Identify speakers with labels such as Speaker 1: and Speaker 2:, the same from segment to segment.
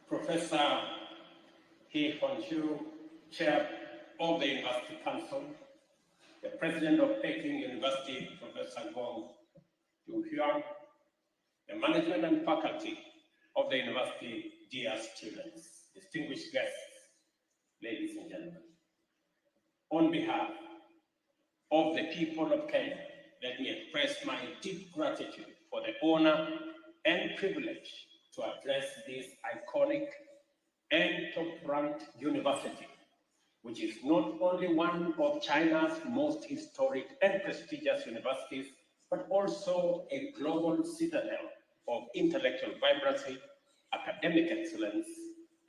Speaker 1: Professor He Hongqiu, Chair of the University Council, the President of Peking University, Professor Gong Yuhyuan, the management and faculty of the university, dear students, distinguished guests, ladies and gentlemen. On behalf of the people of Kenya, let me express my deep gratitude for the honor and privilege to address this iconic and top-ranked university, which is not only one of China's most historic and prestigious universities, but also a global citadel of intellectual vibrancy, academic excellence,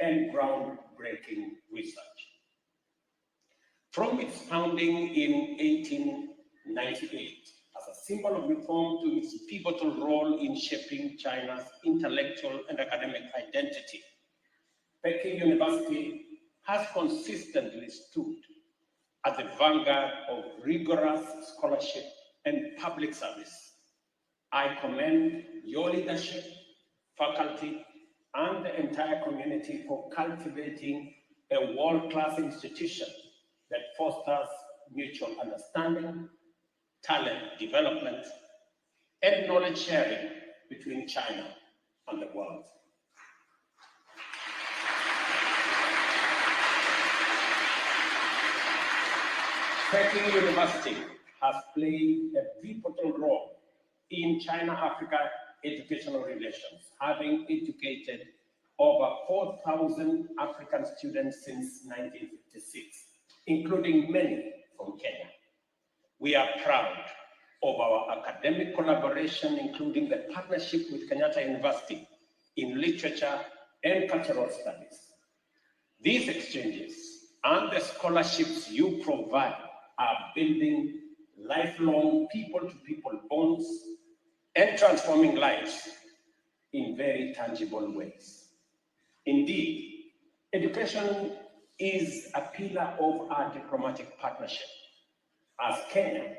Speaker 1: and groundbreaking research. From its founding in 1898, as a symbol of reform to its pivotal role in shaping China's intellectual and academic identity, Peking University has consistently stood at the vanguard of rigorous scholarship and public service. I commend your leadership, faculty, and the entire community for cultivating a world-class institution that fosters mutual understanding, talent development, and knowledge sharing between China and the world. Peking University has played a pivotal role in China-Africa educational relations, having educated over 4,000 African students since 1956, including many from Kenya. We are proud of our academic collaboration, including the partnership with Kenyatta University in literature and cultural studies. These exchanges and the scholarships you provide are building lifelong people-to-people bonds and transforming lives in very tangible ways. Indeed, education is a pillar of our diplomatic partnership. As Kenya,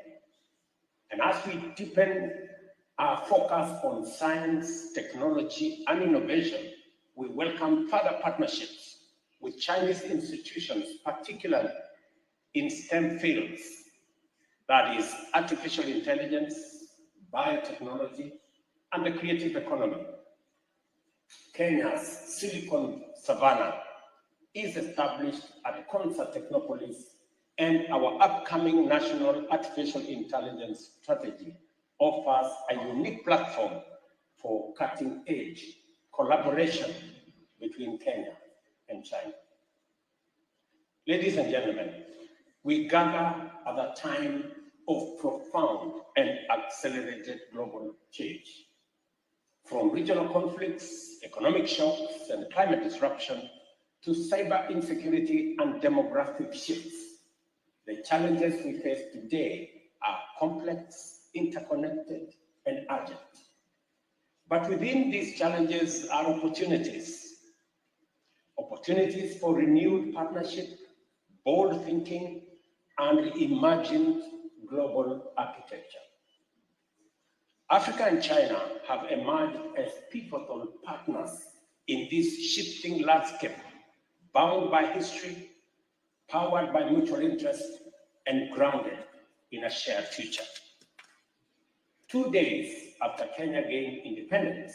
Speaker 1: and as we deepen our focus on science, technology, and innovation, we welcome further partnerships with Chinese institutions, particularly in STEM fields, that is, artificial intelligence, biotechnology, and the creative economy. Kenya's Silicon Savannah is established at Concert Technopolis, and our upcoming National Artificial Intelligence Strategy offers a unique platform for cutting-edge collaboration between Kenya and China. Ladies and gentlemen, we gather at a time of profound and accelerated global change. From regional conflicts, economic shocks, and climate disruption, to cyber insecurity and demographic shifts, the challenges we face today are complex, interconnected, and urgent. But within these challenges are opportunities for renewed partnership, bold thinking, and reimagined global architecture. Africa and China have emerged as pivotal partners in this shifting landscape, bound by history, powered by mutual interest, and grounded in a shared future. 2 days after Kenya gained independence,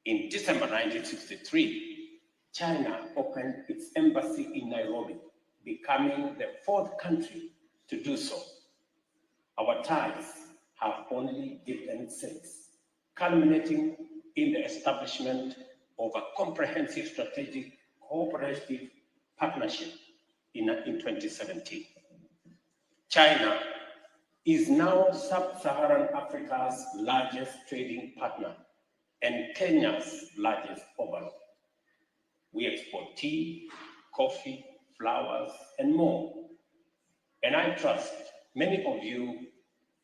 Speaker 1: in December 1963, China opened its embassy in Nairobi, becoming the 4th country to do so. Our ties have only deepened since, culminating in the establishment of a comprehensive strategic cooperative partnership in 2017. China is now sub-Saharan Africa's largest trading partner and Kenya's largest overall. We export tea, coffee, flowers, and more. And I trust many of you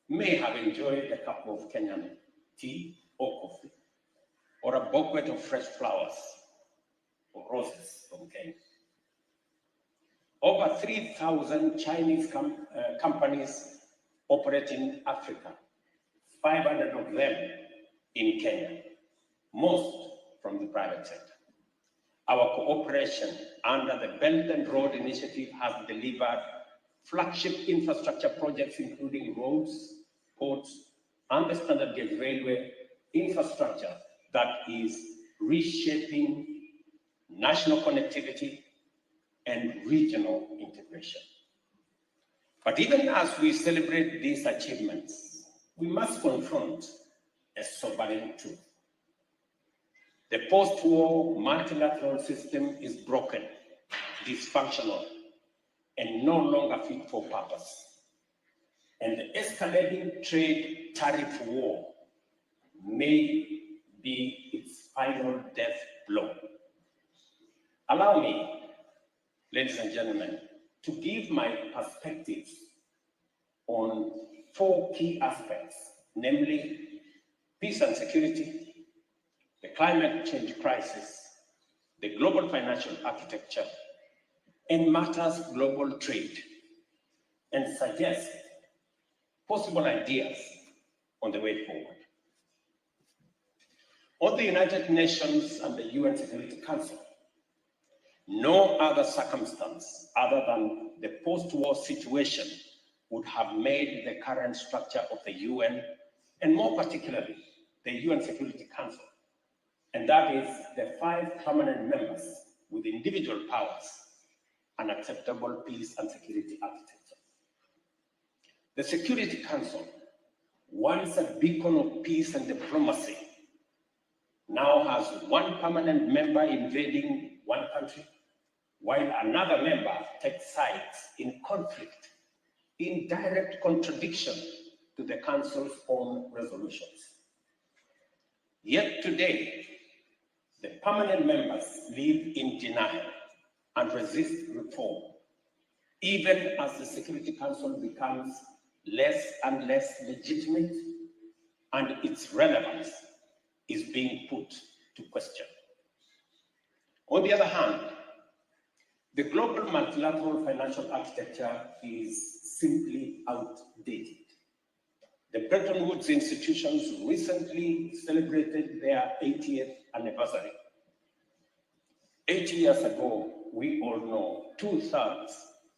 Speaker 1: may have enjoyed a cup of Kenyan tea or coffee, or a bouquet of fresh flowers or roses from Kenya. Over 3,000 Chinese companies operate in Africa, 500 of them in Kenya, most from the private sector. Our cooperation under the Belt and Road Initiative has delivered flagship infrastructure projects, including roads, ports, and the standard gauge railway infrastructure that is reshaping national connectivity and regional integration. But even as we celebrate these achievements, we must confront a sobering truth. The post-war multilateral system is broken, dysfunctional, and no longer fit for purpose. And the escalating trade tariff war may be its final death blow. Allow me, ladies and gentlemen, to give my perspectives on 4 key aspects, namely peace and security, the climate change crisis, the global financial architecture, and matters global trade, and suggest possible ideas on the way forward. On the United Nations and the UN Security Council, no other circumstance other than the post-war situation would have made the current structure of the UN, and more particularly, the UN Security Council, and that is the 5 permanent members with individual powers, an acceptable peace and security architecture. The Security Council, once a beacon of peace and diplomacy, now has 1 permanent member invading one country, while another member takes sides in conflict, in direct contradiction to the Council's own resolutions. Yet today, the permanent members live in denial and resist reform, even as the Security Council becomes less and less legitimate and its relevance is being put to question. On the other hand, the global multilateral financial architecture is simply outdated. The Bretton Woods institutions recently celebrated their 80th anniversary. 80 years ago, we all know 2/3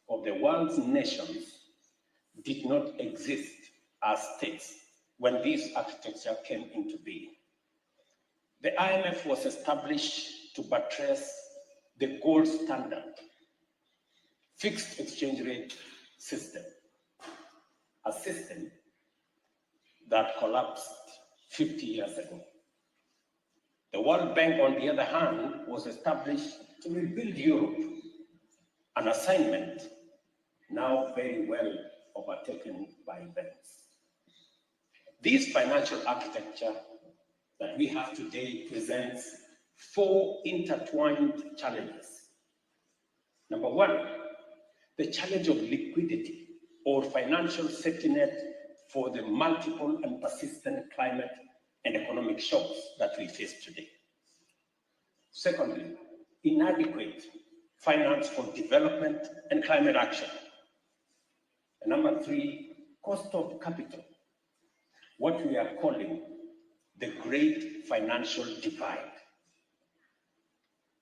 Speaker 1: of the world's nations did not exist as states when this architecture came into being. The IMF was established to buttress the gold standard, fixed exchange rate system, a system that collapsed 50 years ago. The World Bank, on the other hand, was established to rebuild Europe, an assignment now very well overtaken by events. This financial architecture that we have today presents 4 intertwined challenges. Number 1, the challenge of liquidity or financial safety net for the multiple and persistent climate and economic shocks that we face today. Secondly, inadequate finance for development and climate action. And number 3, cost of capital, what we are calling the great financial divide.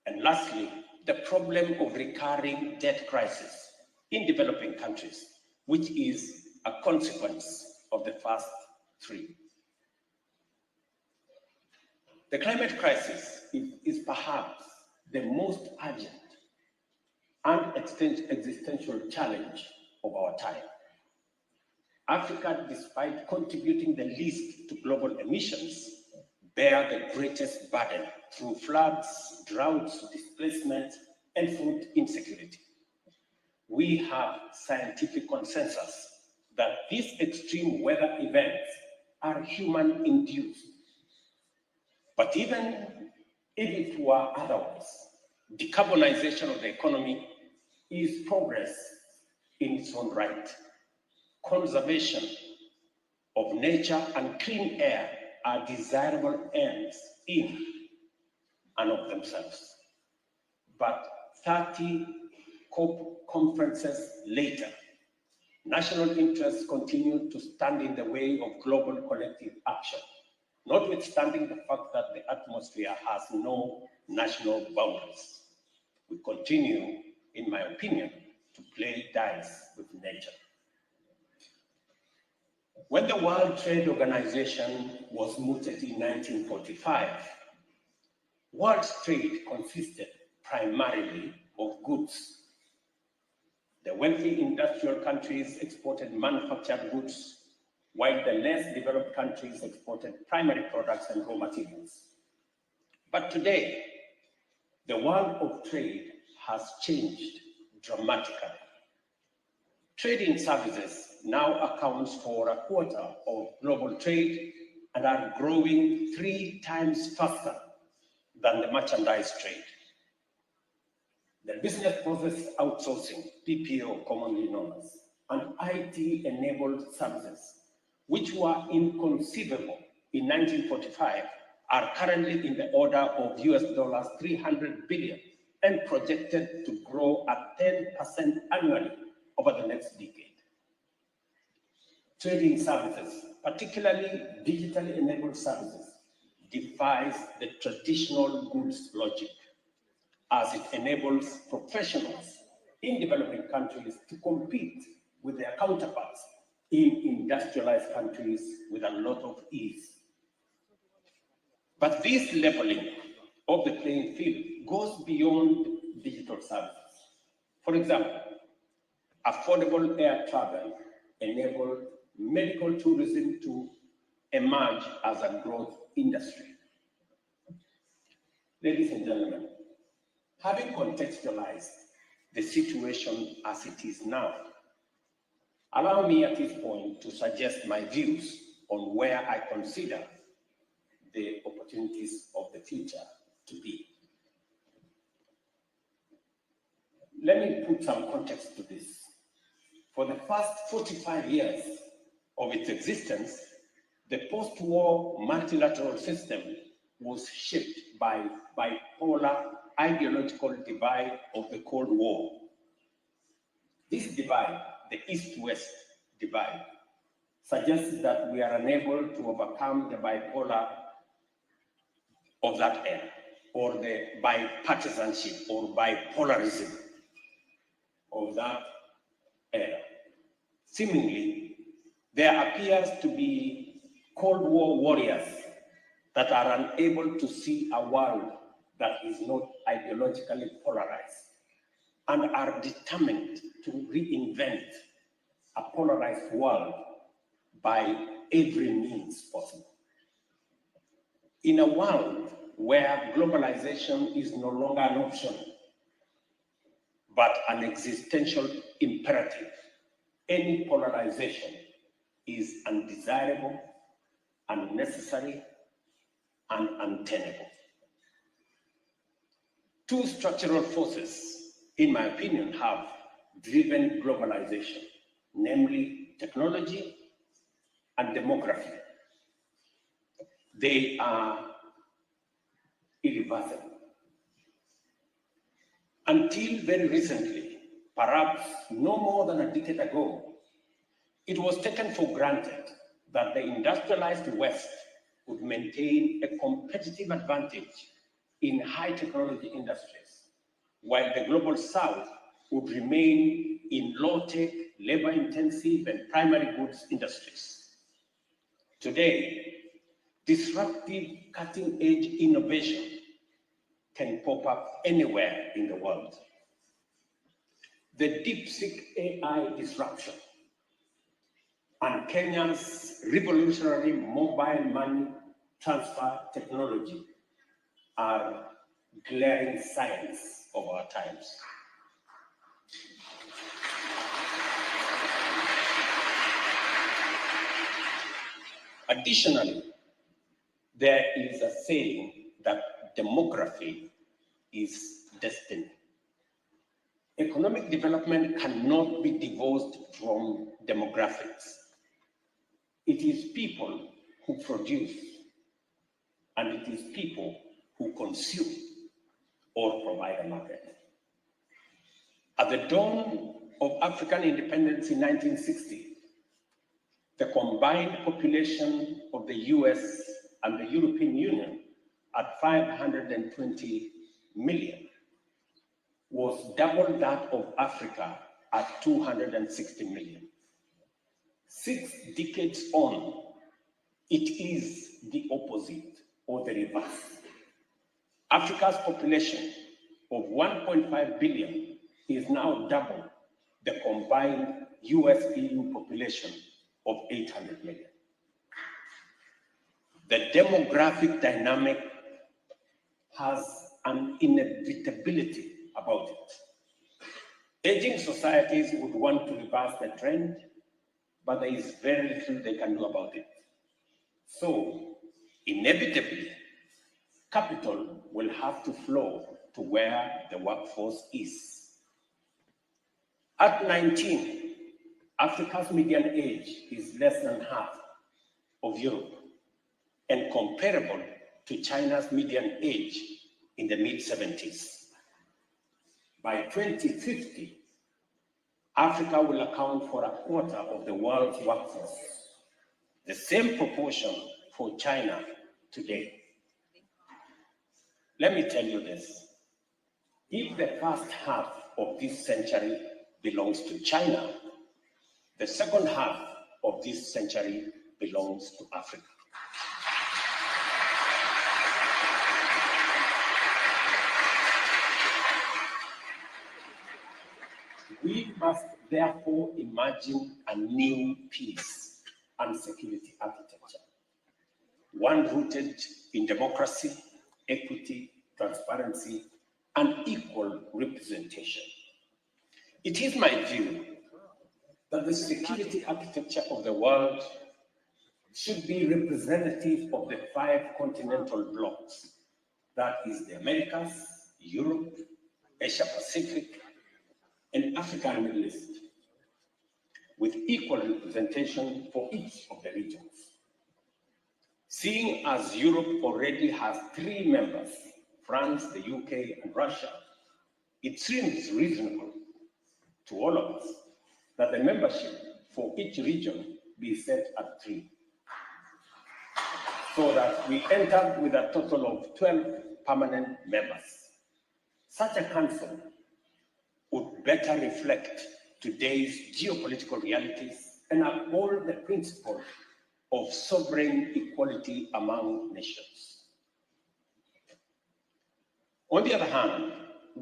Speaker 1: And lastly, the problem of recurring debt crisis in developing countries, which is a consequence of the first 3. The climate crisis is perhaps the most urgent and existential challenge of our time. Africa, despite contributing the least to global emissions, bear the greatest burden through floods, droughts, displacement, and food insecurity. We have scientific consensus that these extreme weather events are human-induced. But even if it were otherwise, decarbonization of the economy is progress in its own right. Conservation of nature and clean air are desirable ends in and of themselves. But 30 COP conferences later, national interests continue to stand in the way of global collective action. notwithstanding the fact that the atmosphere has no national boundaries. We continue, in my opinion, to play dice with nature. When the World Trade Organization was mooted in 1945, world trade consisted primarily of goods. The wealthy industrial countries exported manufactured goods, while the less developed countries exported primary products and raw materials. But today, the world of trade has changed dramatically. Trade in services now accounts for a quarter of global trade and are growing 3 times faster than the merchandise trade. The business process outsourcing, BPO commonly known as, and IT-enabled services, which were inconceivable in 1945, are currently in the order of US $300 billion and projected to grow at 10% annually over the next decade. Trading services, particularly digitally enabled services, defies the traditional goods logic, as it enables professionals in developing countries to compete with their counterparts in industrialized countries with a lot of ease. But this leveling of the playing field goes beyond digital services. For example, affordable air travel enabled medical tourism to emerge as a growth industry. Ladies and gentlemen, having contextualized the situation as it is now, allow me at this point to suggest my views on where I consider the opportunities of the future to be. Let me put some context to this. For the first 45 years of its existence, the post-war multilateral system was shaped by bipolar ideological divide of the Cold War. This divide, the East-West divide, suggests that we are unable to overcome the bipolar of that era, or the bipartisanship or bipolarism of that era. Seemingly, there appears to be Cold War warriors that are unable to see a world that is not ideologically polarized and are determined to reinvent a polarized world by every means possible. In a world where globalization is no longer an option, but an existential imperative, any polarization is undesirable, unnecessary, and untenable. 2 structural forces, in my opinion, have driven globalization, namely technology and demography. They are irreversible. Until very recently, perhaps no more than a decade ago, it was taken for granted that the industrialized West would maintain a competitive advantage in high technology industries, while the global South would remain in low-tech, labor-intensive, and primary goods industries. Today, disruptive cutting-edge innovation can pop up anywhere in the world. The DeepSeek AI disruption and Kenya's revolutionary mobile money transfer technology are glaring signs of our times. Additionally, there is a saying that demography is destiny. Economic development cannot be divorced from demographics. It is people who produce, and it is people who consume or provide a market. At the dawn of African independence in 1960, the combined population of the US and the European Union at 520 million was double that of Africa at 260 million. 6 decades on, it is the opposite or the reverse. Africa's population of 1.5 billion is now double the combined US-EU population of 800 million. The demographic dynamic has an inevitability about it. Aging societies would want to reverse the trend, but there is very little they can do about it. So, inevitably, capital will have to flow to where the workforce is. At 19, Africa's median age is less than half of Europe and comparable to China's median age in the mid-70s. By 2050, Africa will account for a quarter of the world's workforce, the same proportion for China today. Let me tell you this. If the first half of this century belongs to China, the second half of this century belongs to Africa. We must therefore imagine a new peace and security architecture, one rooted in democracy, equity, transparency, and equal representation. It is my view that the security architecture of the world should be representative of the 5 continental blocks, that is the Americas, Europe, Asia Pacific, and Africa and Middle East, with equal representation for each of the regions. Seeing as Europe already has 3 members, France, the UK, and Russia, it seems reasonable to all of us that the membership for each region be set at 3, so that we end up with a total of 12 permanent members. Such a council would better reflect today's geopolitical realities and uphold the principle of sovereign equality among nations. On the other hand,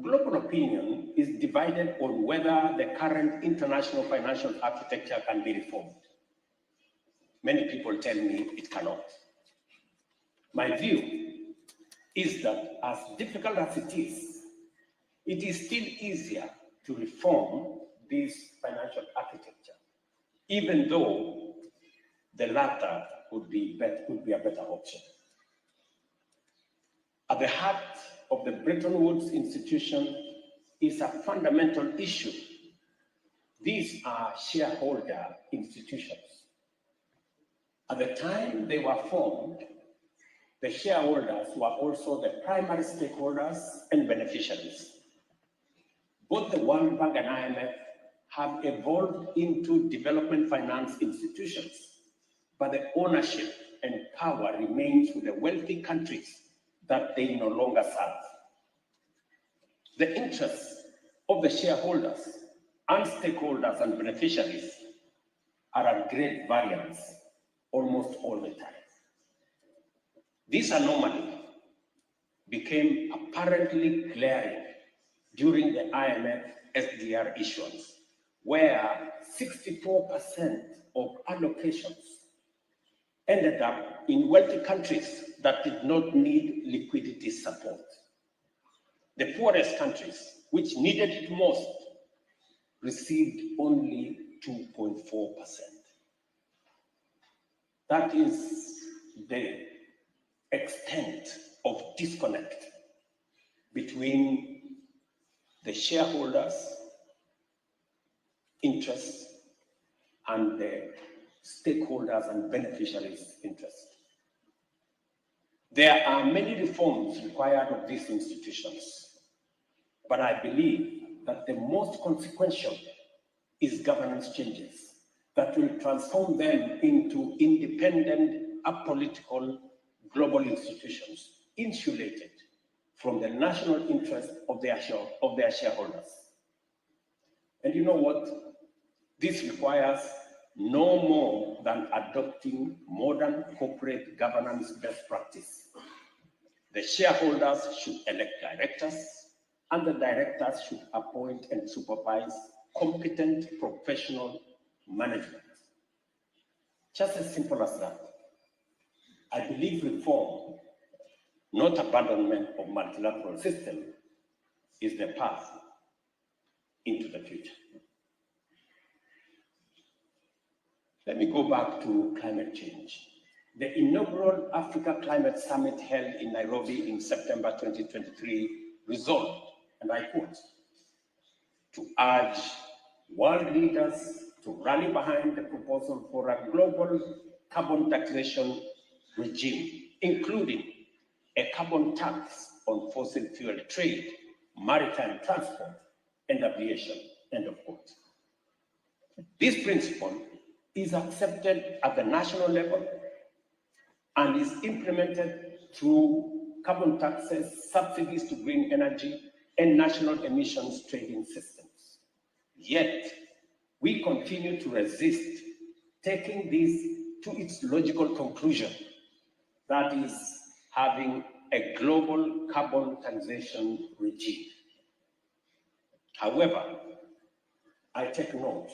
Speaker 1: global opinion is divided on whether the current international financial architecture can be reformed. Many people tell me it cannot. My view is that as difficult as it is still easier to reform this financial architecture, even though the latter would be a better option. At the heart of the Bretton Woods institution is a fundamental issue. These are shareholder institutions. At the time they were formed, the shareholders were also the primary stakeholders and beneficiaries. Both the World Bank and IMF have evolved into development finance institutions, but the ownership and power remains with the wealthy countries that they no longer serve. The interests of the shareholders and stakeholders and beneficiaries are at great variance almost all the time. This anomaly became apparently glaring during the IMF SDR issuance, where 64% of allocations ended up in wealthy countries that did not need liquidity support. The poorest countries, which needed it most, received only 2.4%. That is the extent of disconnect between the shareholders' interests and the stakeholders and beneficiaries' interests. There are many reforms required of these institutions, but I believe that the most consequential is governance changes that will transform them into independent, apolitical global institutions insulated from the national interest of their shareholders. And you know what? This requires no more than adopting modern corporate governance best practice. The shareholders should elect directors, and the directors should appoint and supervise competent professional management. Just as simple as that. I believe reform, not abandonment of multilateral system, is the path into the future. Let me go back to climate change. The inaugural Africa Climate Summit held in Nairobi in September 2023 resolved, and I quote, to urge world leaders to rally behind the proposal for a global carbon taxation regime, including a carbon tax on fossil fuel trade, maritime transport, and aviation, end of quote. This principle is accepted at the national level and is implemented through carbon taxes, subsidies to green energy, and national emissions trading systems. Yet, we continue to resist taking this to its logical conclusion, that is, having a global carbon taxation regime. However, I take note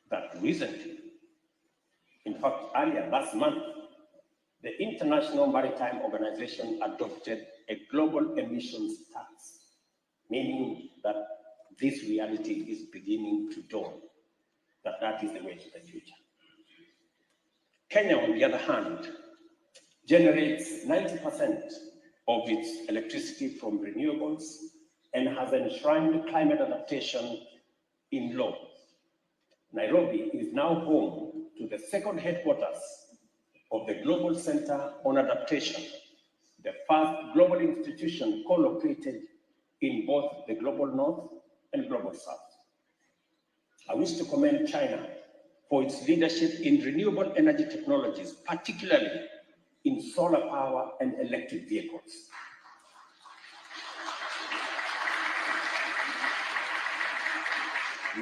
Speaker 1: that recently, in fact, earlier last month, the International Maritime Organization adopted a global emissions tax, meaning that this reality is beginning to dawn, that is the way to the future. Kenya, on the other hand, generates 90% of its electricity from renewables and has enshrined climate adaptation in law. Nairobi is now home to the second headquarters of the Global Center on Adaptation, the first global institution co-located in both the Global North and Global South. I wish to commend China for its leadership in renewable energy technologies, particularly in solar power and electric vehicles.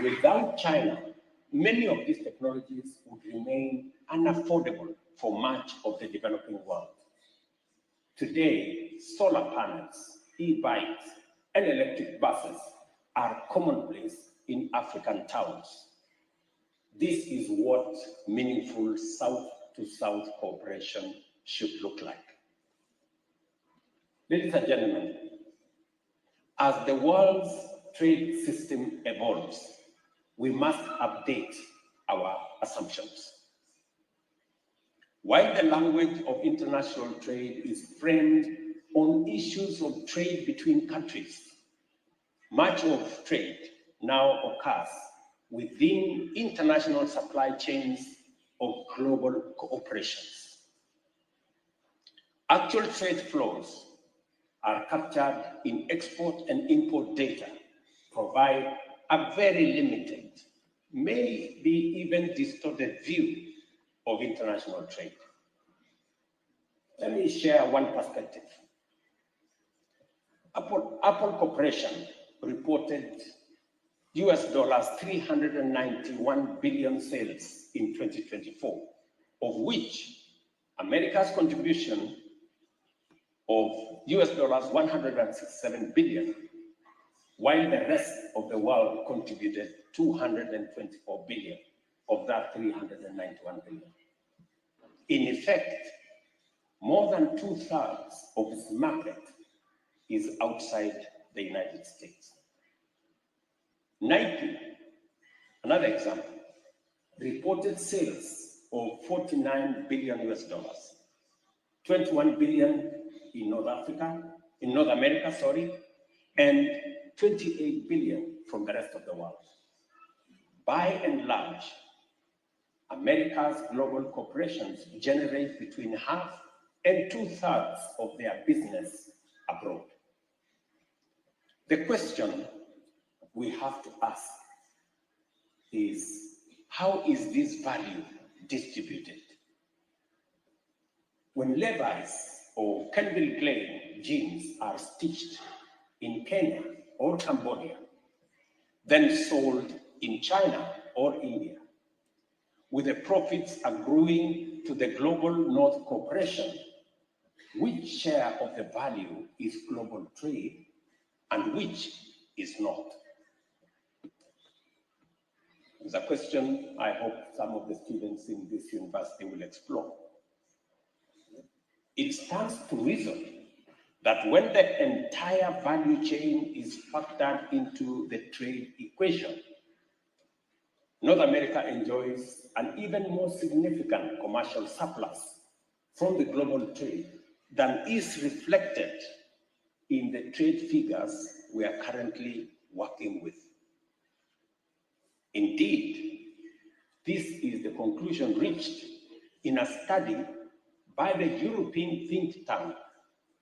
Speaker 1: Without China, many of these technologies would remain unaffordable for much of the developing world. Today, solar panels, e-bikes, and electric buses are commonplace in African towns. This is what meaningful South-to-South cooperation should look like. Ladies and gentlemen, as the world's trade system evolves, we must update our assumptions. While the language of international trade is framed on issues of trade between countries, much of trade now occurs within international supply chains of global cooperations. Actual trade flows are captured in export and import data, provide a very limited, maybe even distorted view of international trade. Let me share one perspective. Apple Corporation reported US dollars 391 billion sales in 2024, of which America's contribution of US dollars 167 billion, while the rest of the world contributed 224 billion of that 391 billion. In effect, more than 2/3 of its market is outside the United States. Nike, another example, reported sales of 49 billion US dollars, 21 billion in North America, and 28 billion from the rest of the world. By and large, America's global corporations generate between half and 2/3 of their business abroad. The question we have to ask is, how is this value distributed? When Levi's or Kenville Glen jeans are stitched in Kenya or Cambodia, then sold in China or India, with the profits accruing to the Global North Corporation, which share of the value is global trade and which is not? It's a question I hope some of the students in this university will explore. It stands to reason that when the entire value chain is factored into the trade equation, North America enjoys an even more significant commercial surplus from the global trade than is reflected in the trade figures we are currently working with. Indeed, this is the conclusion reached in a study by the European think tank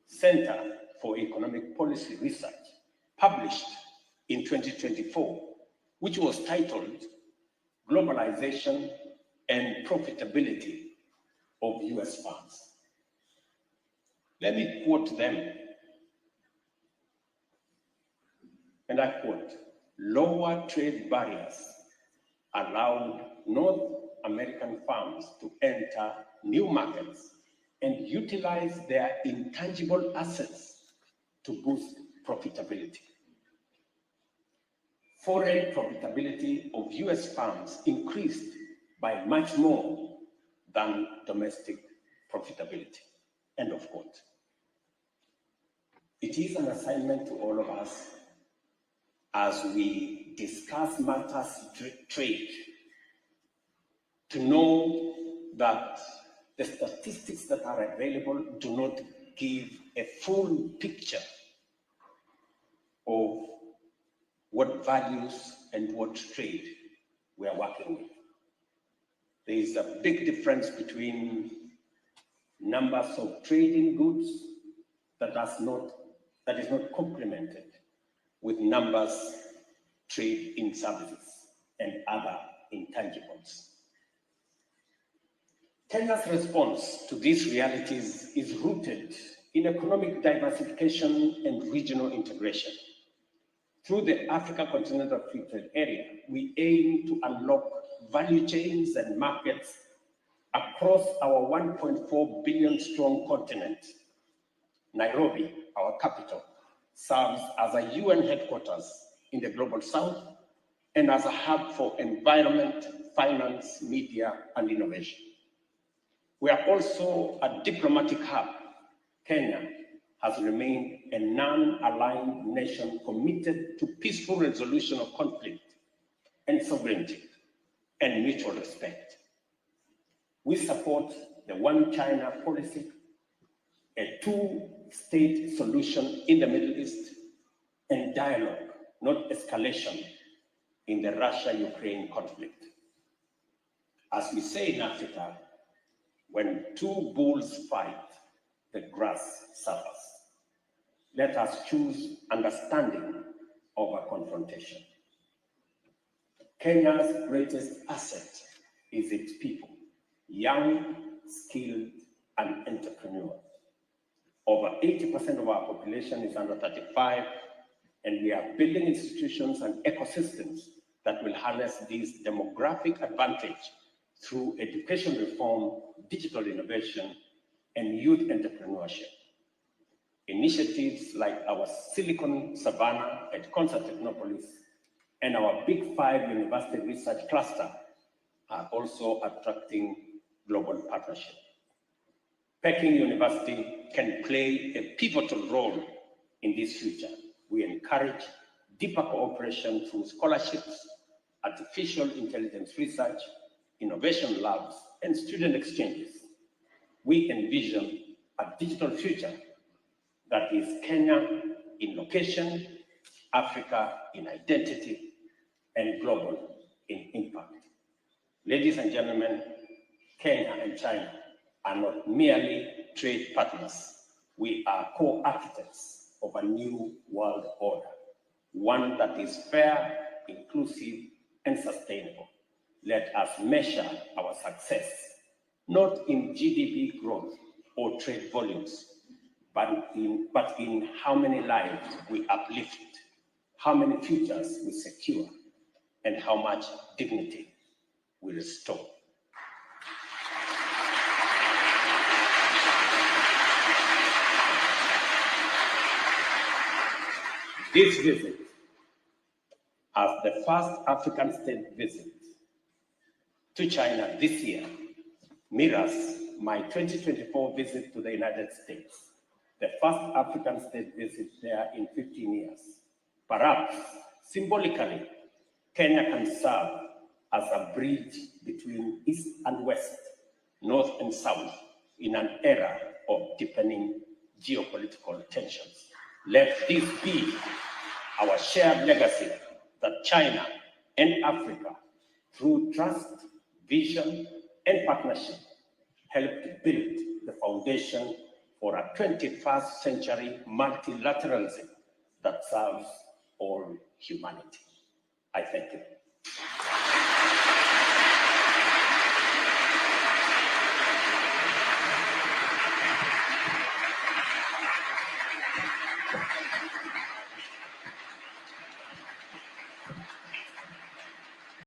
Speaker 1: Center for Economic Policy Research, published in 2024, which was titled Globalization and Profitability of US Firms. Let me quote them. And I quote, "Lower trade barriers allowed North American firms to enter new markets and utilize their intangible assets to boost profitability. Foreign profitability of US firms increased by much more than domestic profitability." End of quote. It is an assignment to all of us as we discuss matters trade to know that the statistics that are available do not give a full picture of what values and what trade we are working with. There is a big difference between numbers of trading goods that is not complemented with numbers trade in services and other intangibles. Kenya's response to these realities is rooted in economic diversification and regional integration. Through the Africa Continental Free Trade Area, we aim to unlock value chains and markets across our 1.4 billion strong continent. Nairobi, our capital, serves as a UN headquarters in the Global South and as a hub for environment, finance, media, and innovation. We are also a diplomatic hub. Kenya has remained a non-aligned nation committed to peaceful resolution of conflict and sovereignty and mutual respect. We support the One China policy, a two-state solution in the Middle East, and dialogue, not escalation, in the Russia-Ukraine conflict. As we say in Africa, when two bulls fight, the grass suffers. Let us choose understanding over confrontation. Kenya's greatest asset is its people, young, skilled, and entrepreneurial. Over 80% of our population is under 35, and we are building institutions and ecosystems that will harness this demographic advantage through education reform, digital innovation, and youth entrepreneurship. Initiatives like our Silicon Savannah at Concert Technopolis and our Big Five University Research Cluster are also attracting global partnership. Peking University can play a pivotal role in this future. We encourage deeper cooperation through scholarships, artificial intelligence research, innovation labs, and student exchanges. We envision a digital future that is Kenya in location, Africa in identity, and global in impact. Ladies and gentlemen, Kenya and China are not merely trade partners. We are co-architects of a new world order, one that is fair, inclusive, and sustainable. Let us measure our success, not in GDP growth or trade volumes, but in how many lives we uplift, how many futures we secure, and how much dignity we restore. This visit, as the first African state visit to China this year, mirrors my 2024 visit to the United States, the first African state visit there in 15 years. Perhaps, symbolically, Kenya can serve as a bridge between East and West, North and South, in an era of deepening geopolitical tensions. Let this be our shared legacy that China and Africa, through trust, vision, and partnership, help to build the foundation for a 21st century multilateralism that serves all humanity. I thank you.